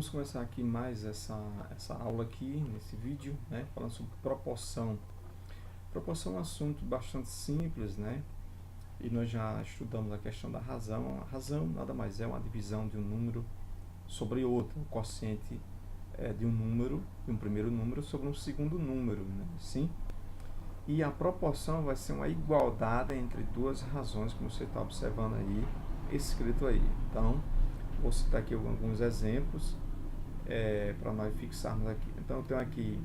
vamos começar aqui mais essa aula aqui, nesse vídeo, né, falando sobre proporção. Proporção é um assunto bastante simples, né, e nós já estudamos a questão da razão. A razão nada mais é uma divisão de um número sobre outro, o quociente de um número, de um primeiro número sobre um segundo número, né, sim? E a proporção vai ser uma igualdade entre duas razões, como você está observando aí, escrito aí. Então, vou citar aqui alguns exemplos para nós fixarmos aqui. Então, eu tenho aqui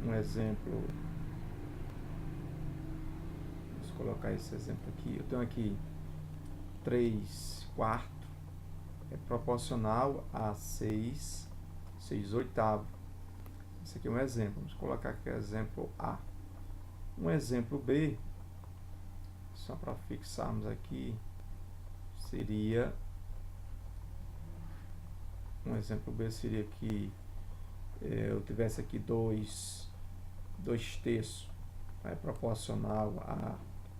um exemplo. Vamos colocar esse exemplo aqui. Eu tenho aqui 3 quartos é proporcional a 6 oitavos. Esse aqui é um exemplo. Vamos colocar aqui o exemplo A. Um exemplo B, só para fixarmos aqui, seria... Um exemplo B seria que eu tivesse aqui 2 terços, é proporcional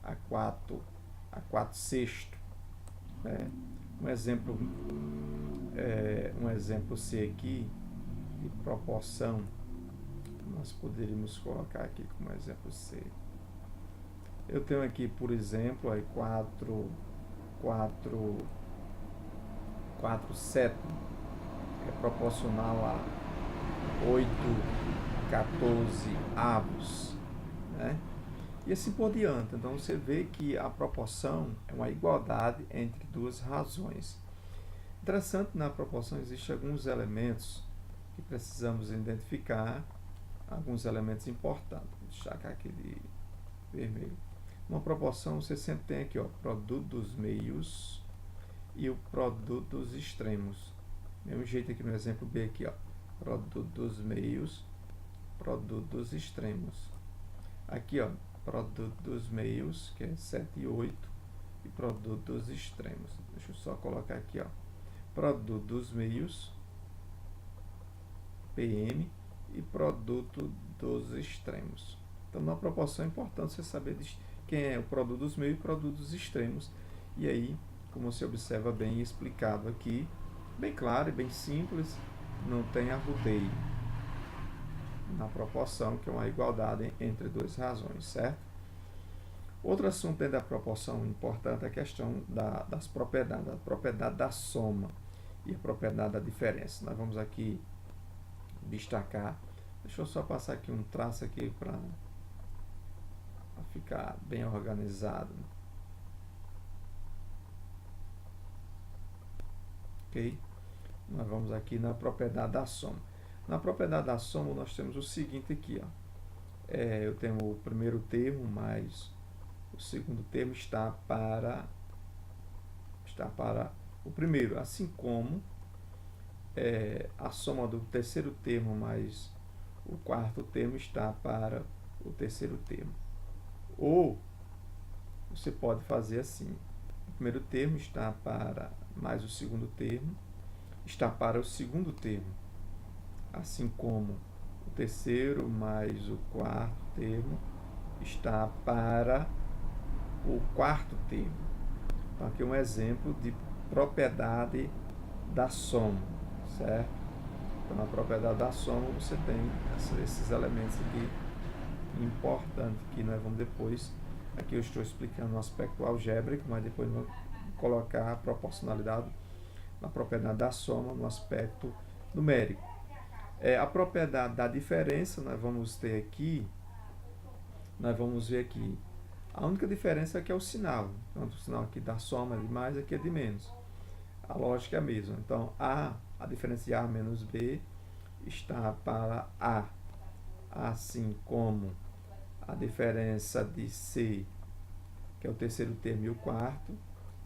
a 4 sextos. Um exemplo C aqui, de proporção, nós poderíamos colocar aqui como exemplo C. Eu tenho aqui, por exemplo, 4 sétimos, é proporcional a 14 avos, né? E assim por diante. Então você vê que a proporção é uma igualdade entre duas razões. Interessante, na proporção existem alguns elementos que precisamos identificar, alguns elementos importantes. Vou destacar aqui de vermelho. Uma proporção você sempre tem aqui, ó, produto dos meios e o produto dos extremos. Mesmo jeito aqui no exemplo B aqui, ó, produto dos meios, produto dos extremos. Aqui, ó, produto dos meios, que é 7 e 8, e produto dos extremos. Deixa eu só colocar aqui, ó, produto dos meios, PM, e produto dos extremos. Então, na proporção é importante você saber quem é o produto dos meios e o produto dos extremos. E aí, como você observa bem explicado aqui, bem claro e bem simples, não tem arrudeio na proporção, que é uma igualdade entre duas razões, certo? Outro assunto dentro da proporção importante é a questão das propriedades, a propriedade da soma e a propriedade da diferença. Nós vamos aqui destacar, deixa eu só passar aqui um traço aqui para ficar bem organizado. Ok? Nós vamos aqui na propriedade da soma. Na propriedade da soma nós temos o seguinte aqui, ó. Eu tenho o primeiro termo mais o segundo termo está para o primeiro, assim como a soma do terceiro termo mais o quarto termo está para o terceiro termo. Ou você pode fazer assim: o primeiro termo está para mais o segundo termo está para o segundo termo, assim como o terceiro mais o quarto termo está para o quarto termo. Então, aqui é um exemplo de propriedade da soma, certo? Então, na propriedade da soma você tem esses elementos aqui importantes que nós vamos depois, aqui eu estou explicando o aspecto algébrico, mas depois vamos colocar a proporcionalidade na propriedade da soma no aspecto numérico. A propriedade da diferença nós vamos ter aqui, nós vamos ver aqui, a única diferença é que é o sinal. Então, o sinal aqui da soma é de mais, aqui é de menos. A lógica é a mesma. Então, a diferença de A menos B está para A, assim como a diferença de C, que é o terceiro termo, e o quarto,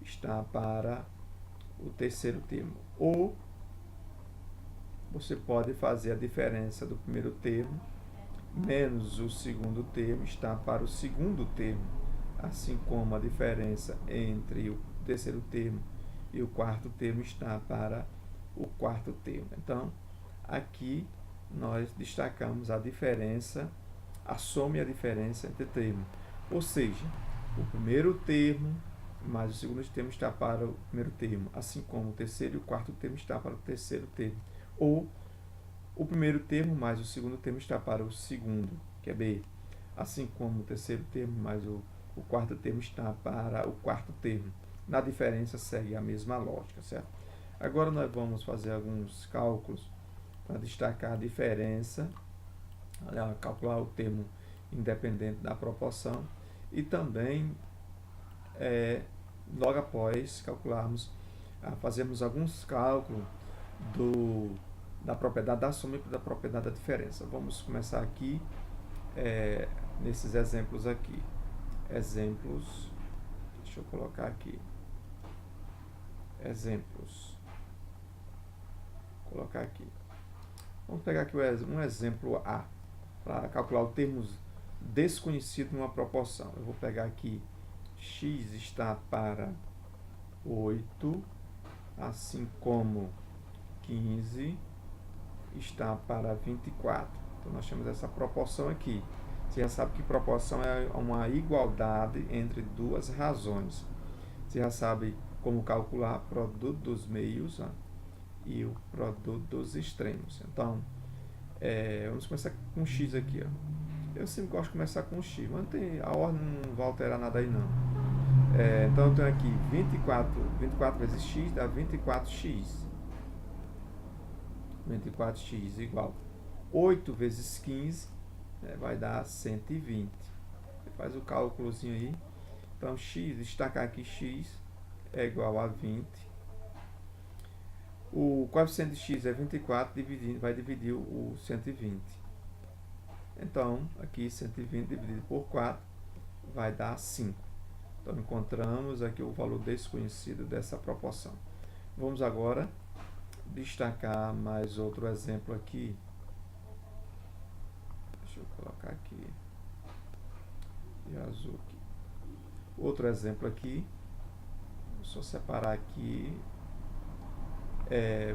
está para o terceiro termo. Ou você pode fazer a diferença do primeiro termo menos o segundo termo está para o segundo termo, assim como a diferença entre o terceiro termo e o quarto termo está para o quarto termo. Então, aqui nós destacamos a diferença, a soma e a diferença entre termos. Ou seja, o primeiro termo mais o segundo termo está para o primeiro termo, assim como o terceiro e o quarto termo está para o terceiro termo. Ou o primeiro termo mais o segundo termo está para o segundo, que é B, assim como o terceiro termo mais o quarto termo está para o quarto termo. Na diferença segue a mesma lógica, certo? Agora nós vamos fazer alguns cálculos para destacar a diferença, calcular o termo independente da proporção e também logo após calcularmos, fazemos alguns cálculos da propriedade da soma e da propriedade da diferença. Vamos começar aqui nesses exemplos aqui. Exemplos, deixa eu colocar aqui. Exemplos. Vou colocar aqui. Vamos pegar aqui um exemplo A, para calcular o termo desconhecido numa proporção. Eu vou pegar aqui x está para 8, assim como 15 está para 24. Então, nós temos essa proporção aqui. Você já sabe que proporção é uma igualdade entre duas razões. Você já sabe como calcular o produto dos meios e o produto dos extremos. Então, vamos começar com x aqui. Eu sempre gosto de começar com x, mas a ordem não vai alterar nada aí não. Então eu tenho aqui 24 vezes x dá 24x. 24x igual 8 vezes 15 vai dar 120. Você faz o cálculozinho aí. Então x, destacar aqui x é igual a 20. O coeficiente de x é 24, vai dividir o 120. Então, aqui 120 dividido por 4 vai dar 5. Então, encontramos aqui o valor desconhecido dessa proporção. Vamos agora destacar mais outro exemplo aqui. Deixa eu colocar aqui. E azul aqui. Outro exemplo aqui. Vou só separar aqui.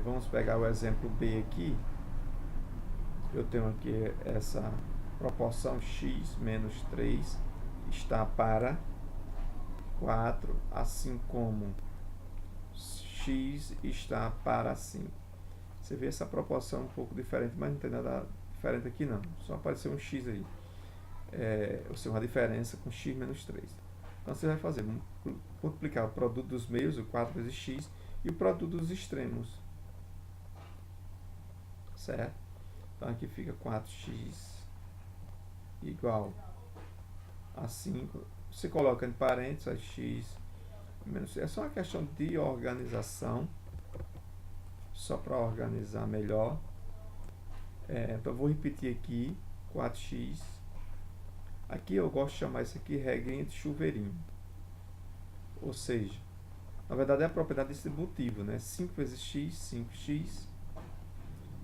Vamos pegar o exemplo B aqui. Eu tenho aqui essa proporção x menos 3 está para 4, assim como x está para 5. Você vê essa proporção um pouco diferente, mas não tem nada diferente aqui não. Só apareceu um x aí. Ou seja, uma diferença com x menos 3. Então você vai fazer, multiplicar o produto dos meios, o 4 vezes x, e o produto dos extremos. Certo? Então aqui fica 4x igual a 5. Você coloca em parênteses x menos. É só uma questão de organização. Só para organizar melhor. Então eu vou repetir aqui 4x. Aqui eu gosto de chamar isso aqui regrinha de chuveirinho. Ou seja, na verdade é a propriedade distributiva, né? 5 vezes x, 5x.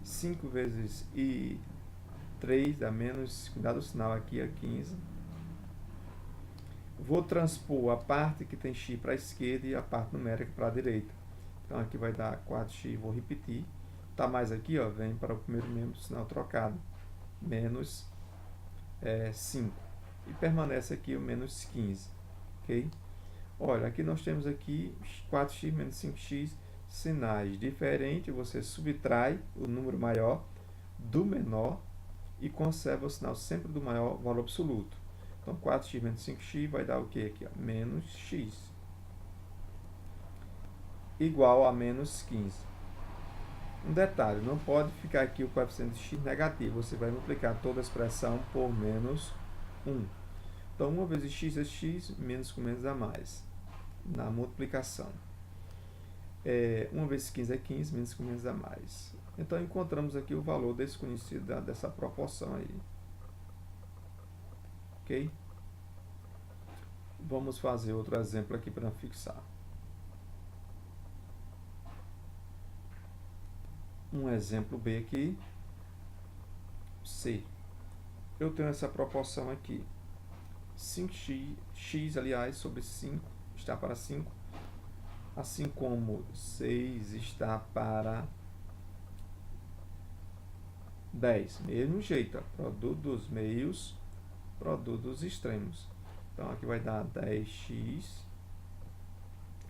5 vezes 3 dá menos, cuidado o sinal aqui, é 15. Vou transpor a parte que tem x para a esquerda e a parte numérica para a direita. Então aqui vai dar 4x, vou repetir. Tá mais aqui, ó, vem para o primeiro membro, sinal trocado. Menos 5. E permanece aqui o menos 15. Ok? Olha, aqui nós temos aqui 4x menos 5x, sinais diferentes. Você subtrai o número maior do menor e conserva o sinal sempre do maior valor absoluto. Então, 4x menos 5x vai dar o que aqui? Ó? Menos x. Igual a menos 15. Um detalhe, não pode ficar aqui o coeficiente de x negativo. Você vai multiplicar toda a expressão por menos 1. Então, 1 vezes x é x, menos com menos a mais. Na multiplicação. 1 vezes 15 é 15, menos com menos a mais. Então, encontramos aqui o valor desconhecido dessa proporção aí. Ok? Vamos fazer outro exemplo aqui para fixar. Um exemplo B aqui. C. Eu tenho essa proporção aqui. 5x, aliás, sobre 5 está para 5. Assim como 6 está para 10. Mesmo jeito, ó, produto dos meios, produto dos extremos. Então, aqui vai dar 10x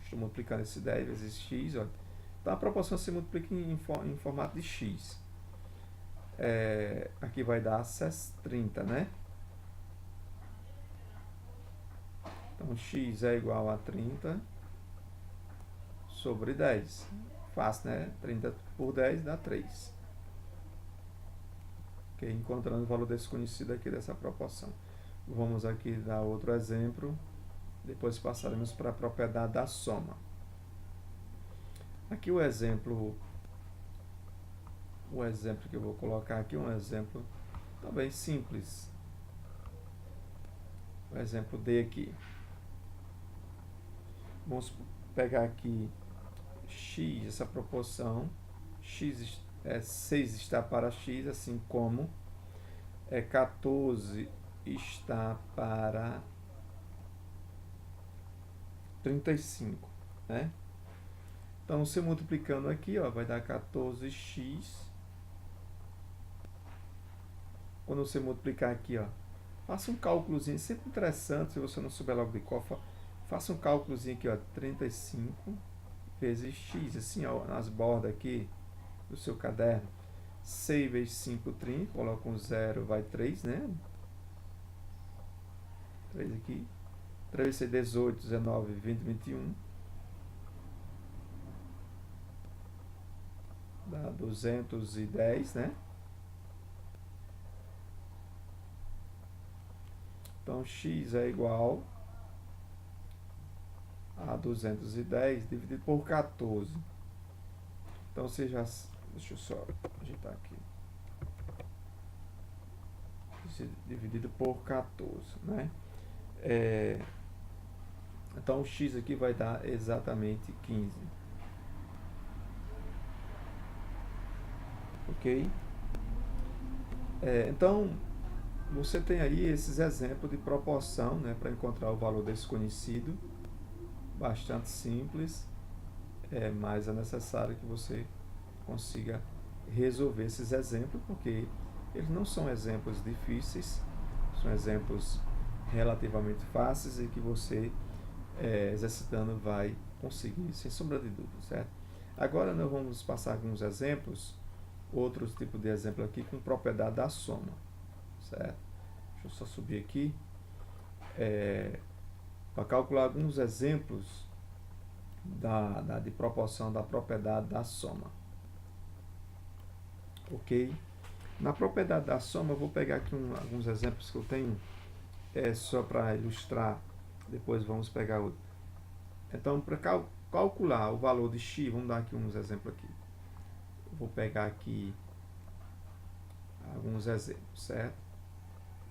Estou multiplicando esse 10 vezes x, ó. Então a proporção se multiplica em formato de x. Aqui vai dar 30, né? Então x é igual a 30 sobre 10. Fácil, né? 30 por 10 dá 3. Ok? Encontrando o valor desconhecido aqui dessa proporção. Vamos aqui dar outro exemplo. Depois passaremos para a propriedade da soma. Aqui o exemplo que eu vou colocar aqui é um exemplo também simples. O exemplo D aqui. Vamos pegar aqui x, essa proporção, 6 está para x, assim como 14 está para 35, né? Então, se multiplicando aqui, ó, vai dar 14x. Quando você multiplicar aqui, ó, faça um cálculozinho, sempre interessante, se você não souber logo de qual, faça um cálculozinho aqui, ó, 35 vezes x, assim, ó, nas bordas aqui do seu caderno. 6 vezes 5, 30, coloca um 0, vai 3, né? 3 aqui. 3 vezes 6, 18, 19, 20, 21. Dá 210, né? Então, x é igual a 210 dividido por 14. Então, você já... Deixa eu só ajeitar aqui. Dividido por 14, né? Então, o x aqui vai dar exatamente 15. Ok? Então, você tem aí esses exemplos de proporção, né, para encontrar o valor desconhecido. Bastante simples, mas é necessário que você consiga resolver esses exemplos, porque eles não são exemplos difíceis, são exemplos relativamente fáceis e que você, exercitando, vai conseguir, sem sombra de dúvida, certo? Agora nós vamos passar alguns exemplos, outros tipos de exemplo aqui com propriedade da soma, certo? Deixa eu só subir aqui, para calcular alguns exemplos de proporção da propriedade da soma. Ok? Na propriedade da soma, eu vou pegar aqui alguns exemplos que eu tenho, só para ilustrar, depois vamos pegar outro. Então, para calcular o valor de x, vamos dar aqui uns exemplos aqui. Eu vou pegar aqui alguns exemplos, certo?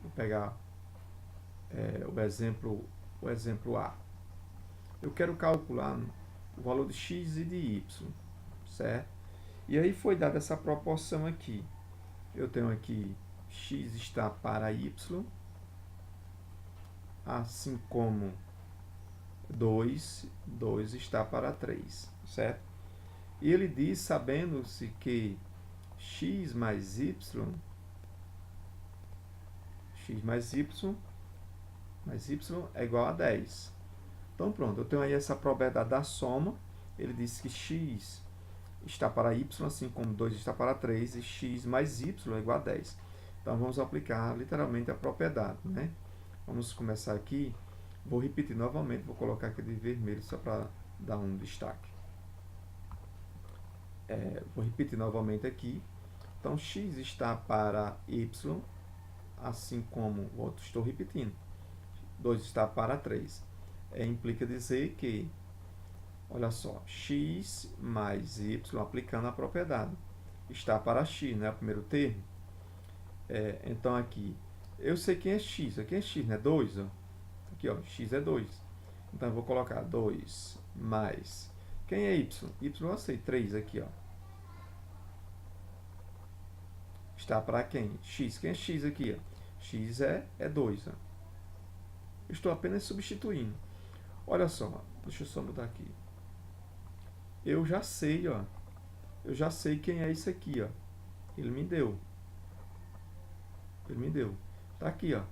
Vou pegar o exemplo A. Eu quero calcular o valor de x e de y, certo? E aí foi dada essa proporção aqui. Eu tenho aqui x está para y, assim como 2 está para 3, certo? E ele diz, sabendo-se que x mais y é igual a 10. Então, pronto, eu tenho aí essa propriedade da soma. Ele diz que x está para y, assim como 2 está para 3, e x mais y é igual a 10. Então, vamos aplicar literalmente a propriedade, né? Vamos começar aqui. Vou repetir novamente, vou colocar aqui de vermelho só para dar um destaque. Vou repetir novamente aqui. Então, x está para y, assim como o outro, estou repetindo. 2 está para 3. Implica dizer que, olha só, x mais y, aplicando a propriedade, está para x, né? O primeiro termo. Então, aqui, eu sei quem é x. Aqui é x, né? 2, ó. Aqui, ó, x é 2. Então, eu vou colocar 2 mais... Quem é y? Y eu sei, 3 aqui, ó. Está para quem? X. Quem é x aqui, ó? X é 2, ó. Eu estou apenas substituindo. Olha só, deixa eu só mudar aqui. Eu já sei, ó. Eu já sei quem é isso aqui, ó. Ele me deu. Tá aqui, ó.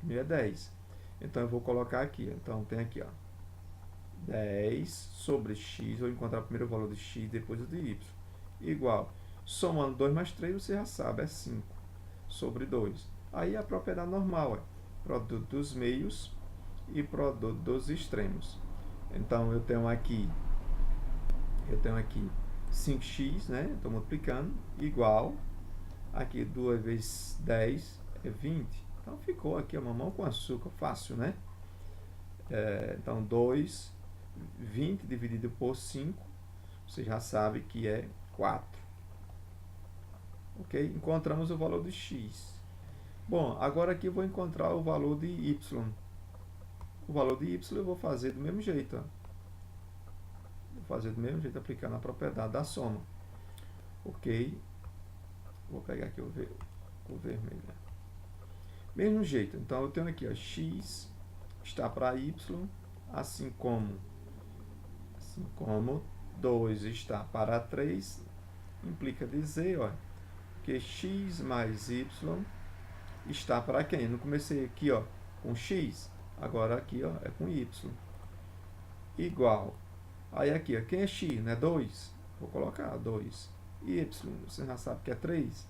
O meu é 10. Então, eu vou colocar aqui. Então, tem aqui, ó. 10 sobre x, vou encontrar primeiro o valor de x, depois o de y, igual, somando 2 mais 3, você já sabe, é 5 sobre 2. Aí a propriedade normal é produto dos meios e produto dos extremos. Então, eu tenho aqui 5x, né? Estou multiplicando, igual, aqui 2 vezes 10 é 20. Então, ficou aqui a mamão com açúcar, fácil, né? Então, 20 dividido por 5, você já sabe que é 4. Ok? Encontramos o valor de x. Bom, agora aqui eu vou encontrar o valor de y. O valor de y eu vou fazer do mesmo jeito, ó. Vou fazer do mesmo jeito, aplicando a propriedade da soma. Ok? Vou pegar aqui o vermelho. Mesmo jeito, então eu tenho aqui, ó, x está para y, assim como 2 está para 3, implica dizer, ó, que x mais y está para quem? Eu não comecei aqui, ó, com x, agora aqui, ó, é com y. Igual. Aí aqui, ó, quem é x, né? 2. Vou colocar 2. Y, você já sabe que é 3.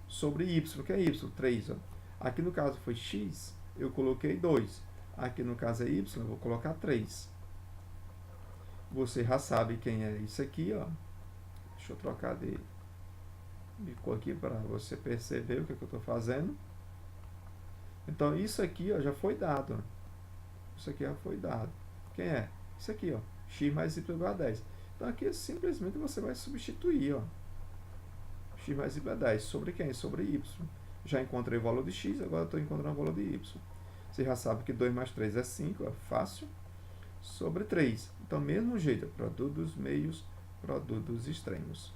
Sobre y, que é y? 3. Ó. Aqui no caso foi x, eu coloquei 2. Aqui no caso é y, eu vou colocar 3. Você já sabe quem é isso aqui, ó. Deixa eu trocar de cor aqui para você perceber o que eu estou fazendo. Então, isso aqui, ó, já foi dado. Ó. Isso aqui já foi dado. Quem é? Isso aqui, ó. X mais y igual a 10. Então, aqui simplesmente você vai substituir, ó. X mais y é 10. Sobre quem? Sobre y. Já encontrei o valor de x, agora estou encontrando o valor de y. Você já sabe que 2 mais 3 é 5, é fácil. Sobre 3. Então, mesmo jeito, produto dos meios, produto dos extremos.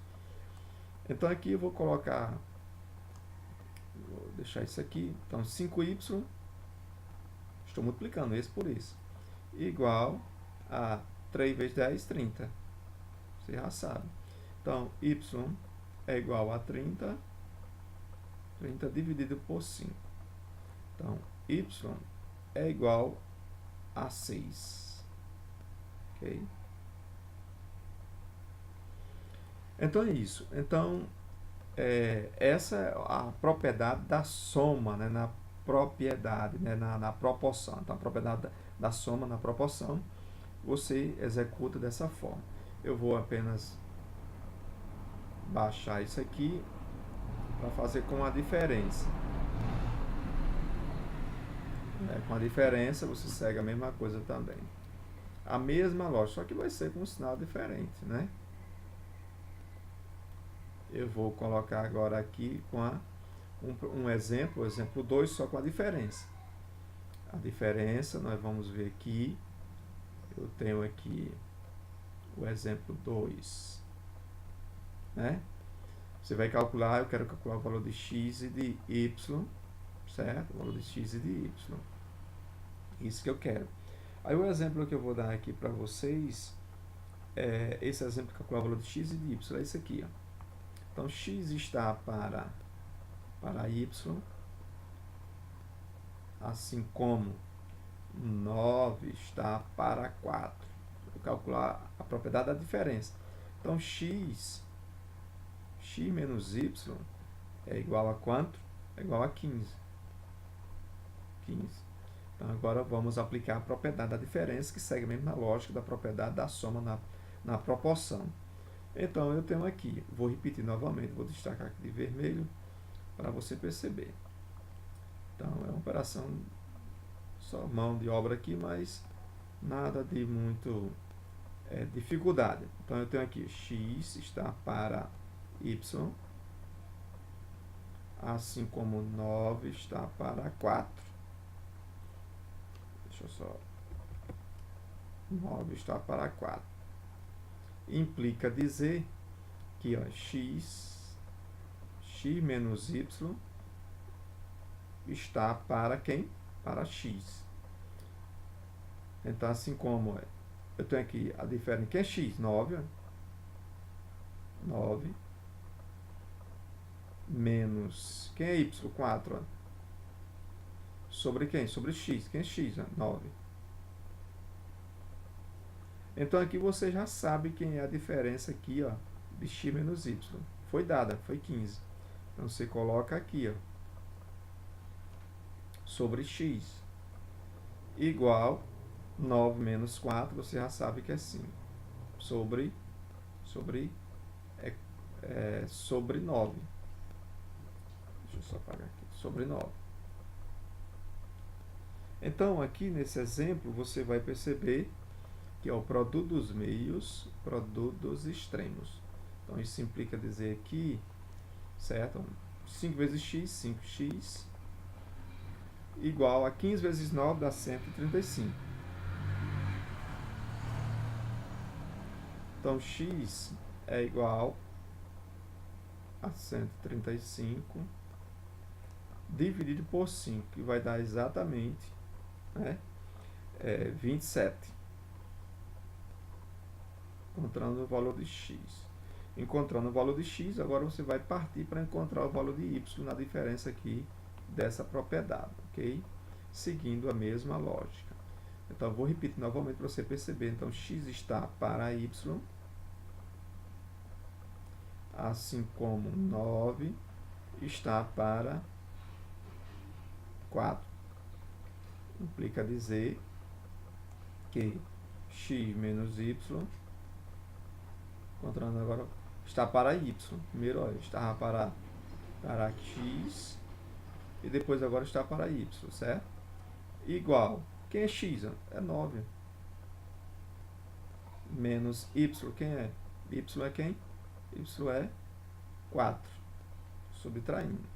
Então, aqui eu vou colocar, vou deixar isso aqui. Então, 5y, estou multiplicando esse por esse, igual a 3 vezes 10, 30. Você já sabe. Então, y é igual a 30 dividido por 5. Então, y é igual a 6. Ok? Então, é isso. Então, essa é a propriedade da soma, né, na propriedade, né, na proporção. Então, a propriedade da soma na proporção, você executa dessa forma. Eu vou apenas baixar isso aqui para fazer com a diferença. Com a diferença, você segue a mesma coisa também. A mesma lógica, só que vai ser com um sinal diferente, né? Eu vou colocar agora aqui com um exemplo, o exemplo 2, só com a diferença. A diferença, nós vamos ver aqui, eu tenho aqui o exemplo 2, né? Você vai calcular, eu quero calcular o valor de x e de y, certo? O valor de x e de y. Isso que eu quero. Aí o exemplo que eu vou dar aqui para vocês, esse exemplo de calcular o valor de x e de y, é esse aqui, ó. Então, x está para y, assim como 9 está para 4. Vou calcular a propriedade da diferença. Então, x menos y é igual a quanto? É igual a 15. 15. Então, agora vamos aplicar a propriedade da diferença, que segue mesmo na lógica da propriedade da soma na proporção. Então, eu tenho aqui, vou repetir novamente, vou destacar aqui de vermelho, para você perceber. Então, é uma operação só mão de obra aqui, mas nada de muito dificuldade. Então, eu tenho aqui, x está para y, assim como 9 está para 4. Deixa eu só... 9 está para 4. Implica dizer que, ó, x menos y está para quem? Para x. Então, assim como eu tenho aqui a diferença, que é x? 9. 9 menos, quem é y? 4. Sobre quem? Sobre x. Quem é x? 9. Então aqui você já sabe quem é a diferença aqui, ó, de x menos y. Foi dada, foi 15. Então você coloca aqui, ó, sobre x igual 9 menos 4, você já sabe que é 5. Sobre 9. Deixa eu só apagar aqui. Sobre 9. Então, aqui nesse exemplo, você vai perceber que é o produto dos meios, produto dos extremos. Então, isso implica dizer aqui, certo? 5 vezes x, 5x, igual a 15 vezes 9 dá 135. Então, x é igual a 135 dividido por 5, que vai dar exatamente, né, 27. Encontrando o valor de x. Encontrando o valor de x, agora você vai partir para encontrar o valor de y na diferença aqui dessa propriedade, ok? Seguindo a mesma lógica. Então, vou repetir novamente para você perceber. Então, x está para y, assim como 9 está para 4. Implica dizer que x menos y, encontrando agora, está para y. Primeiro, ó, estava para x e depois agora está para y, certo? Igual, quem é x? É 9. Menos y, quem é? Y é quem? Y é 4. Subtraindo.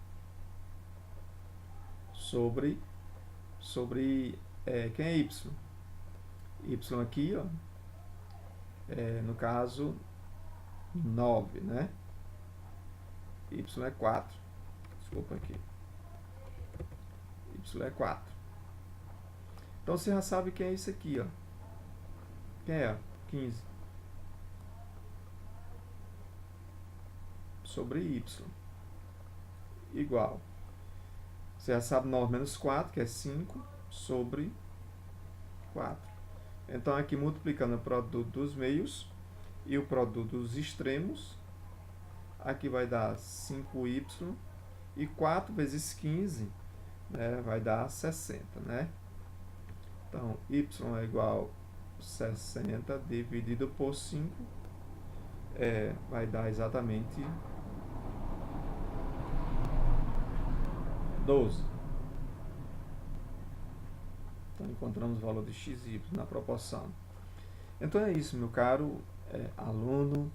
Sobre quem é y? Y aqui, ó, no caso, 9, né? Y é 4. Desculpa aqui. Y é 4. Então, você já sabe quem é isso aqui, ó. Quem é? 15. Sobre y. Igual. Você já sabe 9 menos 4, que é 5, sobre 4. Então, aqui multiplicando o produto dos meios e o produto dos extremos, aqui vai dar 5y, e 4 vezes 15, né, vai dar 60, né? Então, y é igual a 60 dividido por 5, vai dar exatamente 12. Então, encontramos o valor de x e y na proporção. Então, é isso, meu caro aluno.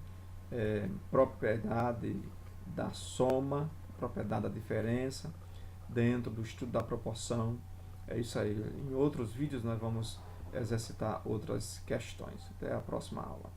Propriedade da soma, propriedade da diferença, dentro do estudo da proporção. É isso aí. Em outros vídeos, nós vamos exercitar outras questões. Até a próxima aula.